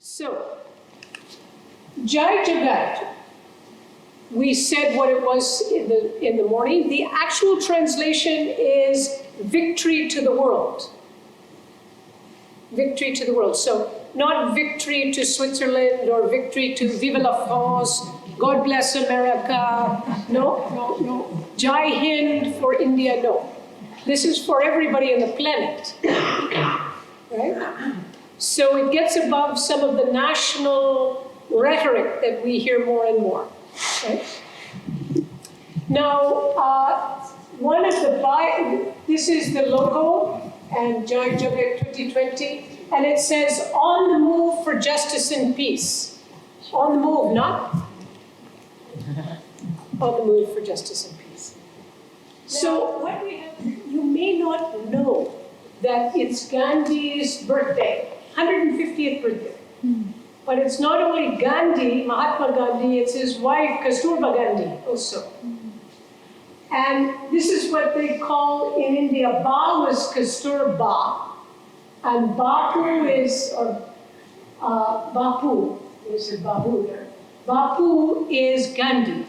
So, Jai Jagat, we said what it was in the morning. The actual translation is victory to the world. Victory to the world. So, not victory to Switzerland or victory to Vive la France, God bless America. No. Jai Hind for India, no. This is for everybody on the planet. Right? So it gets above some of the national rhetoric that we hear more and more. Right? Now, one of the, this is the logo, and Jai Jagat 2020, and it says, on the move for justice and peace. On the move, not? On the move for justice and peace. So what we have, you may not know that it's Gandhi's birthday, 150th birthday. But it's not only Gandhi, Mahatma Gandhi, it's his wife, Kasturba Gandhi, also. And this is what they call in India, Ba was Kasturba, and Bapu is, or Bapu, there's a Babu there. Bapu is Gandhi.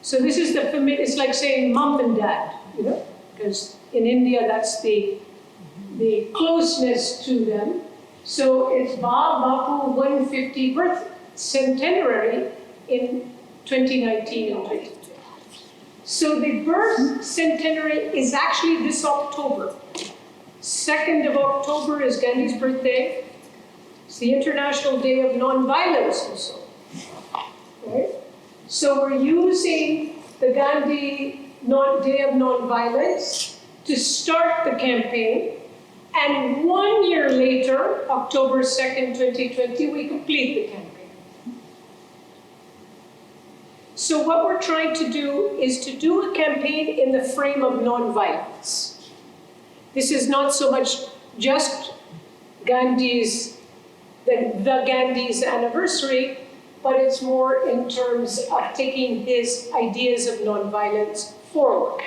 So this is the familiar, it's like saying mom and dad, you know, because in India that's the closeness to them. So it's Bapu 150 birth centenary in 2019 and 2020. So the birth centenary is actually this October. 2nd of October is Gandhi's birthday. It's the International Day of Nonviolence also. Right? So we're using the Gandhi Day of Nonviolence to start the campaign. And 1 year later, October 2nd, 2020, we complete the campaign. So what we're trying to do is to do a campaign in the frame of nonviolence. This is not so much just Gandhi's, the Gandhi's anniversary, but it's more in terms of taking his ideas of nonviolence forward.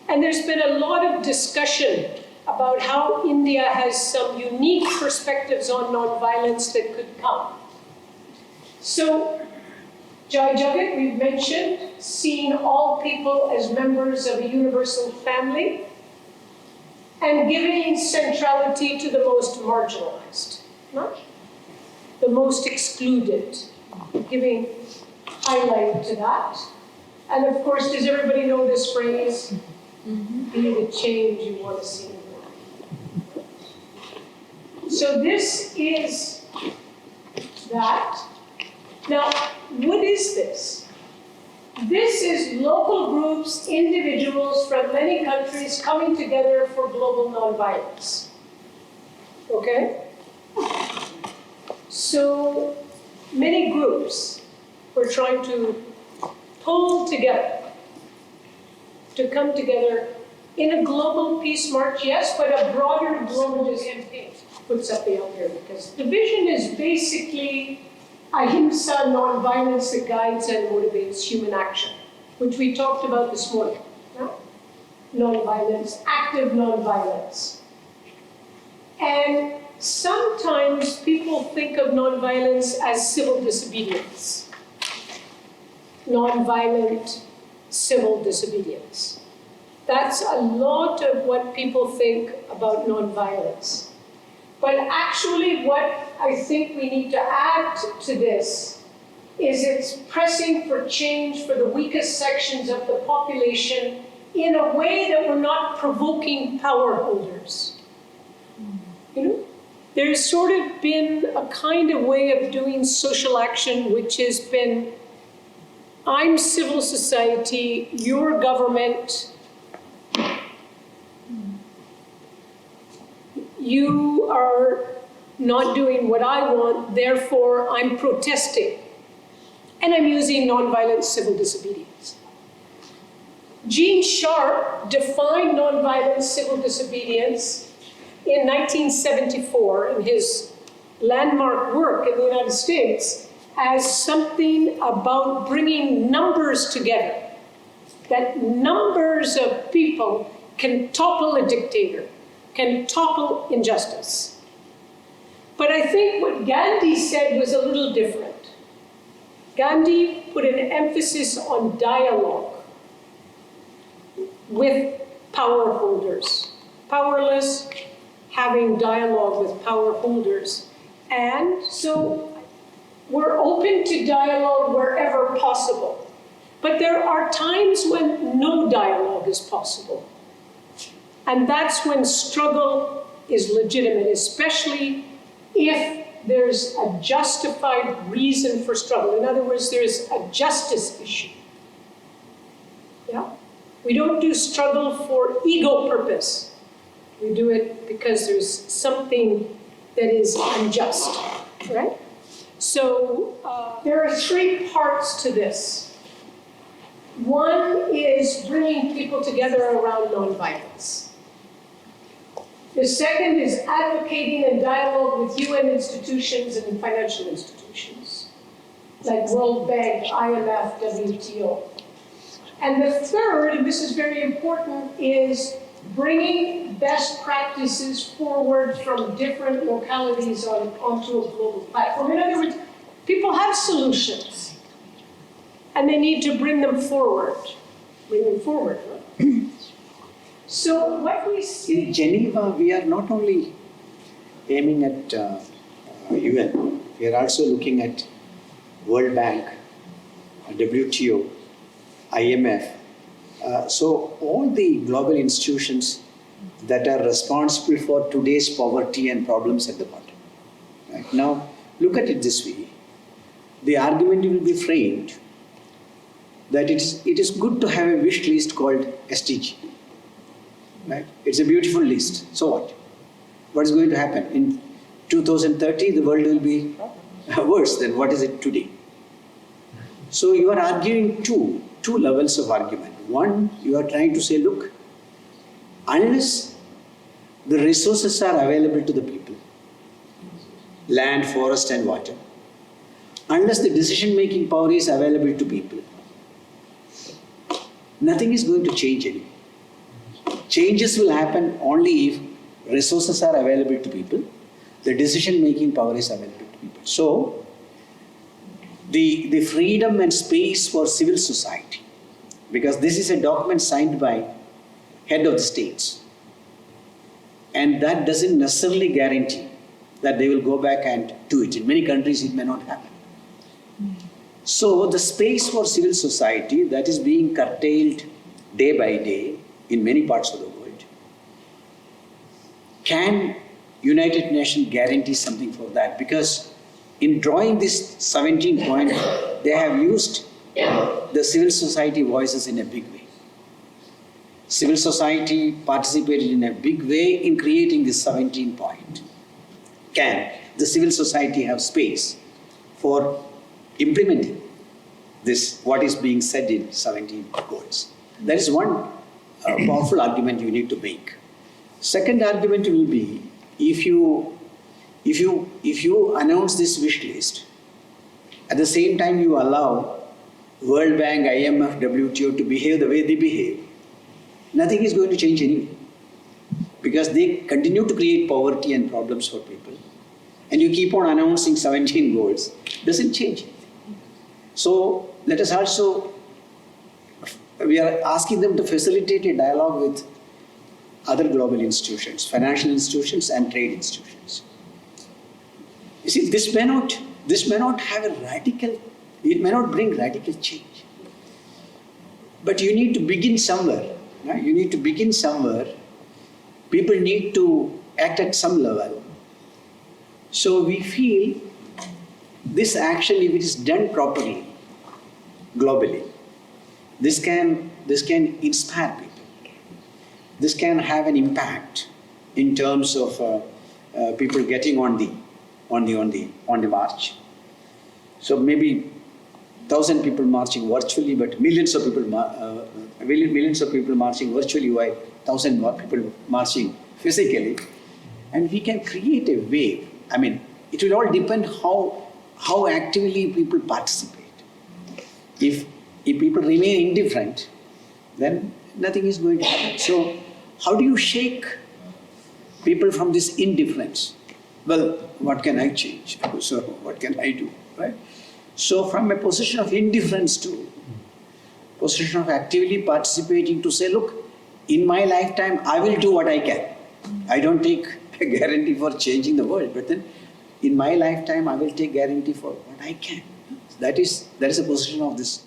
And there's been a lot of discussion about how India has some unique perspectives on nonviolence that could come. So, Jai Jagat, we've mentioned, seeing all people as members of a universal family, and giving centrality to the most marginalized, not the most excluded, giving highlight to that. And of course, does everybody know this phrase? Be the change you want to see in the world. So this is that. Now, what is this? This is local groups, individuals from many countries coming together for global nonviolence. Okay? So many groups we're trying to pull together to come together in a global peace march, yes, but a broader global campaign puts up the out there, because the vision is basically ahimsa, non-violence that guides and motivates human action, which we talked about this morning. No? Non-violence, active non-violence. And sometimes people think of non-violence as civil disobedience. Non-violent civil disobedience. That's a lot of what people think about nonviolence. But actually what I think we need to add to this is it's pressing for change for the weakest sections of the population in a way that we're not provoking power holders. You know? There's sort of been a kind of way of doing social action which has been, I'm civil society, your government, you are not doing what I want, therefore I'm protesting. And I'm using nonviolent civil disobedience. Gene Sharp defined nonviolent civil disobedience in 1974 in his landmark work in the United States as something about bringing numbers together. That numbers of people can topple a dictator, can topple injustice. But I think what Gandhi said was a little different. Gandhi put an emphasis on dialogue with power holders. Powerless, having dialogue with power holders. And so we're open to dialogue wherever possible. But there are times when no dialogue is possible. And that's when struggle is legitimate, especially if there's a justified reason for struggle. In other words, there's a justice issue. Yeah? We don't do struggle for ego purpose. We do it because there's something that is unjust, right? So there are three parts to this. One is bringing people together around nonviolence. The second is advocating and dialogue with UN institutions and financial institutions, like World Bank, IMF, WTO. And the third, and this is very important, is bringing best practices forward from different localities onto a global platform. In other words, people have solutions, and they need to bring them forward. Right? So what we see... In Geneva, we are not only aiming at UN, we are also looking at World Bank, WTO, IMF. So all the global institutions that are responsible for today's poverty and problems at the bottom. Right? Now, look at it this way. The argument will be framed that it is good to have a wish list called SDG. Right? It's a beautiful list. So what? What is going to happen? In 2030, the world will be worse than what is it today. So you are arguing two levels of argument. One, you are trying to say, look, unless the resources are available to the people, land, forest and water, unless the decision-making power is available to people, nothing is going to change anymore. Changes will happen only if resources are available to people, the decision-making power is available to people. So, the freedom and space for civil society, because this is a document signed by head of the states, and that doesn't necessarily guarantee that they will go back and do it. In many countries, it may not happen. So, the space for civil society that is being curtailed day by day in many parts of the world, can United Nations guarantee something for that? Because in drawing this 17 point, they have used the civil society voices in a big way. Civil society participated in a big way in creating this 17 point. Can the civil society have space for implementing this, what is being said in 17 goals? That is one powerful argument you need to make. Second argument will be, if you announce this wish list, at the same time you allow World Bank, IMF, WTO to behave the way they behave, nothing is going to change anyway. Because they continue to create poverty and problems for people. And you keep on announcing 17 goals, doesn't change anything. So let us also, we are asking them to facilitate a dialogue with other global institutions, financial institutions and trade institutions. You see, this may not have a radical, it may not bring radical change. But you need to begin somewhere. Right? You need to begin somewhere. People need to act at some level. So we feel this action, if it is done properly, globally, this can inspire people. This can have an impact in terms of people getting on the march. So maybe 1,000 people marching virtually, but millions of people marching virtually, while 1,000 people marching physically, and we can create a wave. I mean, it will all depend how actively people participate. If people remain indifferent, then nothing is going to happen. So, how do you shake people from this indifference? well, what can I change? So what can I do, right? So from a position of indifference to position of actively participating to say, look, in my lifetime, I will do what I can. I don't take a guarantee for changing the world, but then in my lifetime, I will take guarantee for what I can. That is a position of this